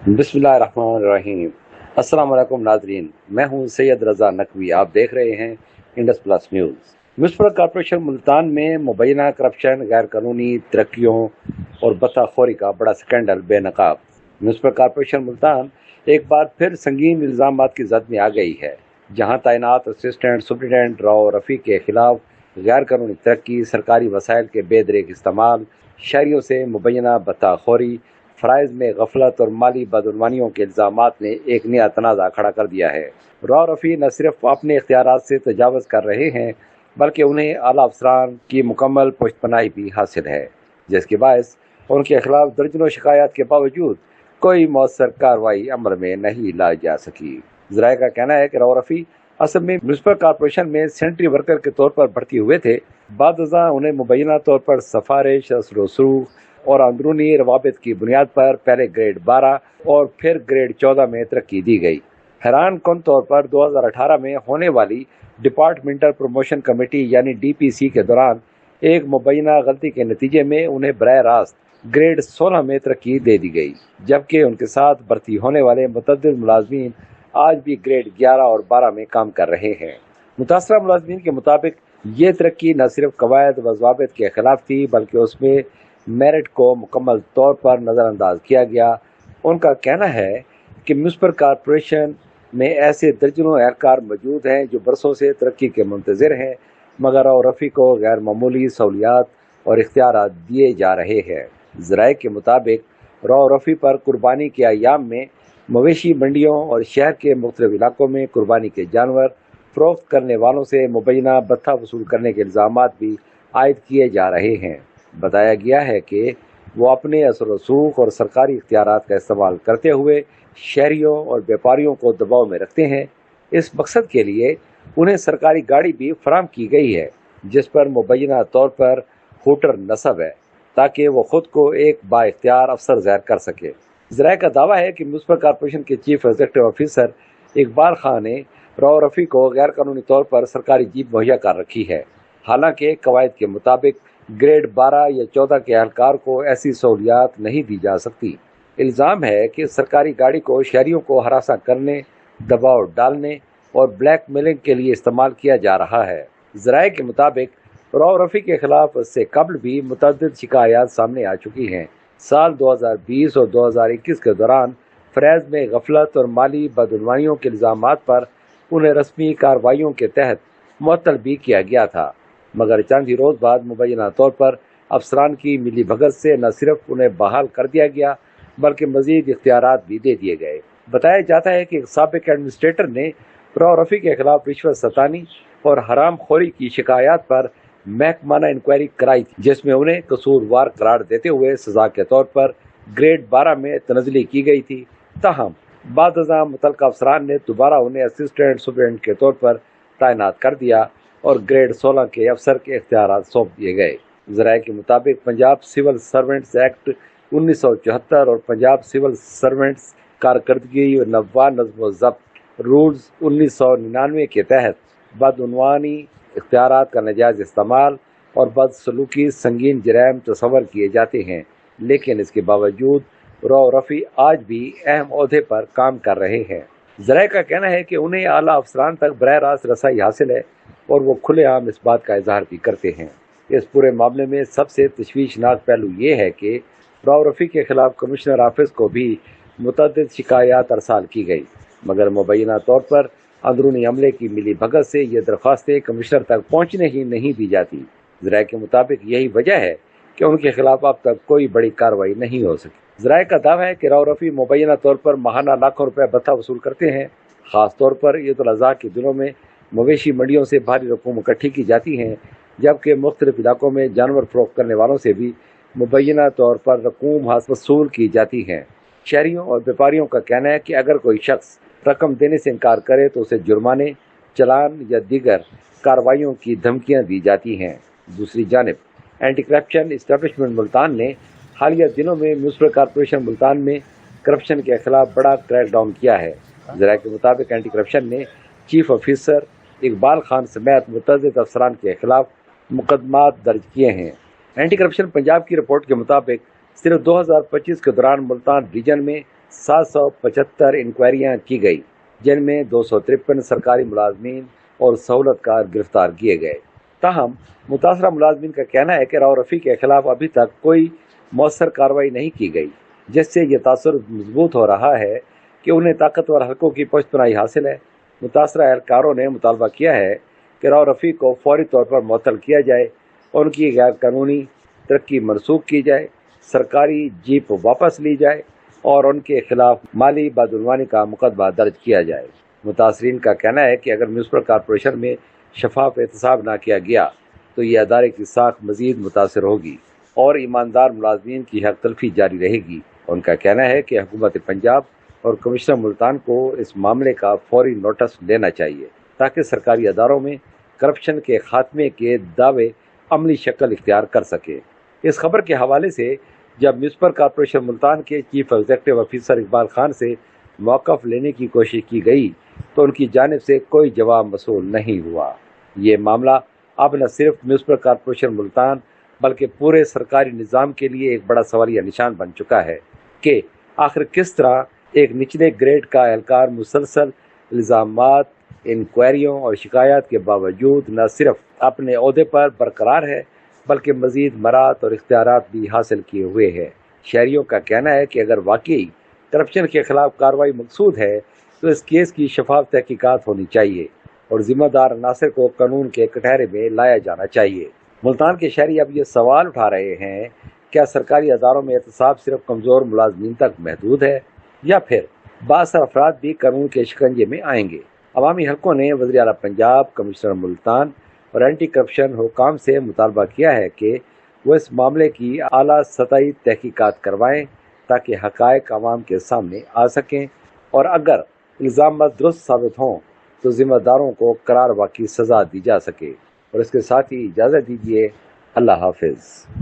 बिस्मिल्लाहिर्रहमानिर्रहीम। अस्सलाम वालेकुम नाजरीन, मैं हूं सैयद रज़ा नकवी। आप देख रहे हैं Indus plus news. Municipal corporation Multan में मुबैना करप्शन, गैर कानूनी तरक्कियों और बत्ताखोरी का बड़ा स्कैंडल बेनकाब। म्युनिसिपल कॉरपोरेशन मुल्तान एक बार फिर संगीन इल्ज़ामात की जद में आ गई है, जहां तैनात असिस्टेंट सुप्रिटेंडेंट राव रफ़ी के खिलाफ गैर कानूनी तरक्की, सरकारी वसाइल के बेदरेक इस्तेमाल, शहरियों से मुबैना बत्ताखोरी, फ़राइज़ में गफलत और माली बदनवानियों के इल्ज़ामात ने एक नया तनाज़ा खड़ा कर दिया है। राव रफ़ी न सिर्फ अपने इख्तियारात से तजावज़ कर रहे हैं, बल्कि उन्हें आला अफसरान की मुकम्मल पुष्टपनाही भी हासिल है, जिसके बायस उनके खिलाफ दर्जनों शिकायत के बावजूद कोई मौसर कार्रवाई अमल में नहीं लाई जा सकी। ज़राए का कहना है कि राव रफ़ी असल में म्युनिसिपल कॉरपोरेशन में सेंट्री वर्कर के तौर पर भर्ती हुए थे। बादशाह उन्हें मुबैना तौर पर सिफारिश, असर-ओ-रसूख और अंदरूनी रवाबित की बुनियाद पर पहले ग्रेड 12 और फिर ग्रेड 14 में तरक्की दी गई। हैरान कन तौर पर 2018 में होने वाली डिपार्टमेंटल प्रमोशन कमेटी यानी डीपीसी के दौरान एक मुबैना गलती के नतीजे में उन्हें बराह रास्त ग्रेड 16 में तरक्की दे दी गई, जबकि उनके साथ भर्ती होने वाले मुतअद्दिद मुलाजमीन आज भी ग्रेड 11 और 12 में काम कर रहे हैं। मुतासरा मुलाजमीन के मुताबिक ये तरक्की न सिर्फ कवायद व ज़वाबित के खिलाफ थी, बल्कि उसमें मेरिट को मुकम्मल तौर पर नज़रअंदाज किया गया। उनका कहना है कि म्युनिसिपल कॉरपोरेशन में ऐसे दर्जनों एहलकार मौजूद हैं जो बरसों से तरक्की के मुंतज़िर हैं, मगर राव रफ़ी को गैर मामूली सहूलियात और इख्तियारात दिए जा रहे हैं। ज़राए के मुताबिक राव रफ़ी पर कुर्बानी के अयाम में मवेशी मंडियों और शहर के मुख्तलिफ इलाकों में कुर्बानी के जानवर फरोख्त करने वालों से मुबैना भत्ता वसूल करने के इल्ज़ामात भी आयद किए जा रहे हैं। बताया गया है कि वो अपने असर-ओ-रसूख और सरकारी इख्तियारात का इस्तेमाल करते हुए शहरियों और व्यापारियों को दबाव में रखते हैं। इस मकसद के लिए उन्हें सरकारी गाड़ी भी फराहम की गई है, जिस पर मुबैना तौर पर हूटर नस्ब है, ताकि वो खुद को एक बाइख्तियार अफसर ज़ाहिर कर सके। ज़राए का दावा है कि म्युनिसिपल कॉरपोरेशन के chief executive officer Iqbal Khan ने राव रफ़ी को गैर कानूनी तौर पर सरकारी जीप मुहैया कर रखी है। हालांकि कवायद के मुताबिक ग्रेड 12 या 14 के एहलकार को ऐसी सहूलियात नहीं दी जा सकती। इल्ज़ाम है कि सरकारी गाड़ी को शहरियों को हरासा करने, दबाव डालने और ब्लैक मेलिंग के लिए इस्तेमाल किया जा रहा है। ज़राए के मुताबिक राव रफ़ी के खिलाफ इससे कबल भी मुतअद्दिद शिकायत सामने आ चुकी हैं। साल 2020 और 2021 के दौरान फ़राइज़ में गफलत और माली बदनवानियों के इल्ज़ामात पर उन्हें रस्मी कार्रवाइयों के तहत मुअत्तल भी किया गया था, मगर चंद ही रोज़ बाद मुबैना तौर पर अफसरान की मिली भगत से न सिर्फ उन्हें बहाल कर दिया गया, बल्कि मज़ीद इख्तियारात भी दे दिए गए। बताया जाता है कि एक साबिक एडमिनिस्ट्रेटर ने राव रफ़ी के खिलाफ रिश्वत सतानी और हराम खोरी की शिकायत पर महकमाना इंक्वायरी कराई थी, जिसमें उन्हें कसूरवार करार देते हुए सजा के तौर पर ग्रेड 12 में तनज़ली की गई थी। ताहम बादशाह मुतल्लिका अफसरान ने दोबारा उन्हें असिस्टेंट सुपरिटेंडेंट के तौर पर तैनात कर दिया और ग्रेड 16 के अफसर के इख्तियारात सौंप दिए गए। ज़राए के मुताबिक पंजाब सिविल सर्वेंट्स एक्ट 1974 और पंजाब सिविल सर्वेंट्स कारकर्दगी व नज़्म व ज़ब्त रूल्स 1999 के तहत बदउनवानी, इख्तियारात का नाजायज़ इस्तेमाल और बदसलूकी संगीन जराइम तस्वर किए जाते हैं, लेकिन इसके बावजूद राव रफ़ी आज भी अहम ओहदे पर काम कर रहे हैं। ज़राए का कहना है कि उन्हें आला अफसरान तक बराह रास्त रसाई हासिल है और वो खुलेआम इस बात का इजहार भी करते हैं। इस पूरे मामले में सबसे तशवीशनाक पहलू ये है कि राव रफ़ी के खिलाफ कमिश्नर ऑफिस को भी मुतअद्दिद शिकायत अरसाल की गई, मगर मुबैना तौर पर अंदरूनी अमले की मिली भगत से ये दरख्वास्तें कमिश्नर तक पहुँचने ही नहीं दी जाती। ज़राए के मुताबिक यही वजह है कि उनके खिलाफ अब तक कोई बड़ी कार्रवाई नहीं हो सकी। ज़राए का दावा है कि राव रफ़ी मुबैना तौर पर माहाना लाखों रुपए भत्ता वसूल करते हैं। ख़ास तौर पर ईद उल अज़हा के दिनों में मवेशी मंडियों से भारी रकूम इकट्ठी की जाती हैं, जबकि मुख्तलिफ इलाकों में जानवर फरोख्त करने वालों से भी मुबैना तौर पर रकूम वसूल की जाती हैं। शहरियों और व्यापारियों का कहना है कि अगर कोई शख्स रकम देने से इनकार करे तो उसे जुर्माने, चलान या दीगर कार्रवाइयों की धमकियां दी जाती हैं। दूसरी जानिब एंटी करप्शन इस्टेब्लिशमेंट मुल्तान ने हालिया दिनों में म्युनिसिपल कॉरपोरेशन मुल्तान में करप्शन के खिलाफ बड़ा क्रैकडाउन किया है। ज़राए के मुताबिक एंटी करप्शन ने चीफ ऑफिसर इकबाल खान समेत मुतअद्दिद अफसरान के खिलाफ मुकदमात दर्ज किए हैं। एंटी करप्शन पंजाब की रिपोर्ट के मुताबिक सिर्फ 2025 के दौरान मुल्तान रीजन में 775 इंक्वायरियां की गई, जिनमें 253 सरकारी मुलाजमीन और सहूलतकार गिरफ्तार किए गए। ताहम मुतासरा मुलाजमीन का कहना है कि राव रफ़ी के खिलाफ अभी तक कोई मौसर कार्रवाई नहीं की गई, जिससे ये तासुर मजबूत हो रहा है कि उन्हें ताकतवर हलकों की पुश्तपनाही हासिल है। मुतासरा एहलकारों ने मुतालबा किया है कि राव रफ़ी को फौरी तौर पर मुअत्तल किया जाए और उनकी गैर कानूनी तरक्की मनसूख की जाए, सरकारी जीप वापस ली जाए और उनके खिलाफ माली बदउनवानी का मुकदमा दर्ज किया जाए। मुतासरीन का कहना है कि अगर म्यूनसिपल कॉरपोरेशन में शफाफ एहतसाब न किया गया तो ये अदारे की साख मजीद मुतासर होगी और ईमानदार मुलाजमीन की हक तलफी जारी रहेगी। उनका कहना है कि हुकूमत पंजाब और कमिश्नर मुल्तान को इस मामले का फौरी नोटिस लेना चाहिए ताकि सरकारी अदारों में करप्शन के खात्मे के दावे अमली शक्ल इख्तियार कर सके। इस खबर के हवाले से जब म्यूनसिपल कॉरपोरेशन मुल्तान के chief executive officer Iqbal Khan से मौक़िफ़ लेने की कोशिश की गई तो उनकी जानिब से कोई जवाब मसूल नहीं हुआ। ये मामला अब न सिर्फ म्यूनसिपल कॉरपोरेशन मुल्तान बल्कि पूरे सरकारी निज़ाम के लिए एक बड़ा सवालिया निशान बन चुका है कि आखिर किस तरह एक निचले ग्रेड का एहलकार मुसलसल इल्ज़ामात, इंक्वायरियों और शिकायत के बावजूद न सिर्फ अपने ओहदे पर बरकरार है बल्कि मजीद मरात और इख्तियारात भी हासिल किए हुए है। शहरियों का कहना है कि अगर वाकई करप्शन के खिलाफ कार्रवाई मकसूद है तो इस केस की शफाफ तहकीकात होनी चाहिए और जिम्मेदार अनासर को कानून के कटहरे में लाया जाना चाहिए। मुल्तान के शहरी अब ये सवाल उठा रहे हैं, क्या सरकारी अदारों में एहतसाब सिर्फ कमज़ोर मुलाजमीन तक महदूद है या फिर बासर अफराद भी कानून के शिकंजे में आएंगे। अवामी हलकों ने वज़ीर आला पंजाब, कमिश्नर मुल्तान और एंटी करप्शन हुकाम से मुतालबा किया है कि वो इस मामले की आला सतही तहकीकात करवाएं ताकि हक़ाइक़ अवाम के सामने आ सकें और अगर इल्ज़ाम दुरुस्त साबित हों तो जिम्मेदारों को करार वाक़ई सज़ा दी जा सके। और इसके साथ ही इजाज़त दीजिए। अल्लाह हाफिज़।